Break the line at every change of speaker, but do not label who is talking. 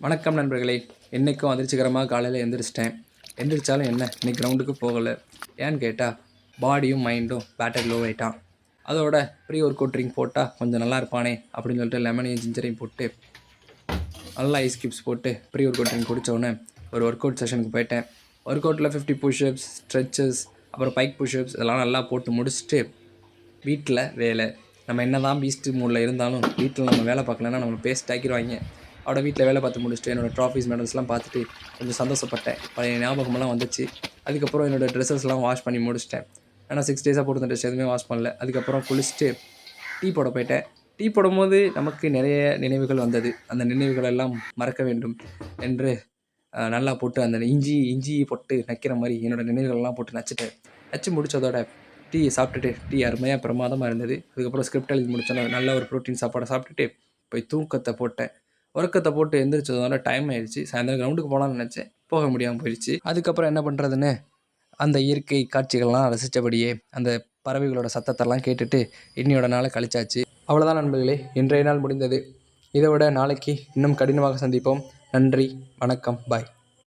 வணக்கம் நண்பர்களே. இன்றைக்கும் அதிர்ச்சிகரமாக காலையில் எந்திரிச்சிட்டேன். எந்திரிச்சாலும் என்ன இன்னைக்கு கிரவுண்டுக்கு போகலை. ஏன்னு கேட்டால் பாடியும் மைண்டும் பேட்டர் லோ ஆகிட்டான். அதோட ப்ரீ ஒர்க் அவுட் ட்ரிங்க் போட்டால் கொஞ்சம் நல்லா இருப்பானே அப்படின்னு சொல்லிட்டு லெமனையும் ஜிஞ்சரையும் போட்டு நல்லா ஐஸ் கியூப்ஸ் போட்டு ப்ரீ ஒர்க் அவுட் ட்ரிங்க் குடித்தோடனே ஒரு ஒர்க் அவுட் செஷனுக்கு போயிட்டேன். ஒர்க் அவுட்டில் 50 புஷ்அப்ஸ், ஸ்ட்ரெச்சஸ், அப்புறம் பைக் புஷ்அப்ஸ் இதெல்லாம் நல்லா போட்டு முடிச்சுட்டு வீட்டில் வேலை. நம்ம என்ன தான் பீஸ்ட் மூடில் இருந்தாலும் வீட்டில் நம்ம வேலை பார்க்கலன்னா நம்ம பேஸ்ட் ஆக்கிடுவாங்க. அவட வீட்டில் வேலை பார்த்து முடிச்சுட்டு என்னோடய ட்ராஃபீஸ் மெடல்ஸ்லாம் பார்த்துட்டு கொஞ்சம் சந்தோஷப்பட்டேன். பழைய ஞாபகமெல்லாம் வந்துச்சு. அதுக்கப்புறம் என்னோடய ட்ரெஸ்ஸஸ்லாம் வாஷ் பண்ணி முடிச்சிட்டேன். ஆனால் 6 டேஸாக போட்டு ட்ரெஸ் எதுவுமே வாஷ் பண்ணல. அதுக்கப்புறம் குளிச்சுட்டு டீ போட போயிட்டேன். டீ போடும்போது நமக்கு நிறைய நினைவுகள் வந்தது. அந்த நினைவுகள் எல்லாம் மறக்க வேண்டும் என்று நல்லா போட்டு அந்த இஞ்சி போட்டு நக்கிற மாதிரி என்னோடய நினைவுகள்லாம் போட்டு நச்சுட்டேன். நச்சு முடித்ததோட டீ சாப்பிட்டுட்டு டீ அருமையாக பிரமாதமாக இருந்தது. அதுக்கப்புறம் ஸ்கிரிப்ட் எழுதி முடிச்சோன்னா நல்ல ஒரு ப்ரோட்டீன் சாப்பாடை சாப்பிட்டுட்டு போய் தூக்கத்தை போட்டேன். உறக்கத்தை போட்டு எந்திரிச்சதோட டைம் ஆயிடுச்சு. சாயந்தரம் கிரவுண்டுக்கு போகலான்னு நினச்சேன், போக முடியாமல் போயிடுச்சு. அதுக்கப்புறம் என்ன பண்ணுறதுன்னு அந்த இயற்கை காட்சிகள்லாம் ரசித்தபடியே அந்த பறவைகளோட சத்தத்தெல்லாம் கேட்டுட்டு இன்னையோட நாளை கழிச்சாச்சு. அவ்வளோதான் நண்பர்களே, இன்றைய நாள் முடிந்தது. இதை விட நாளைக்கு இன்னும் கடினமாக சந்திப்போம். நன்றி, வணக்கம், பாய்.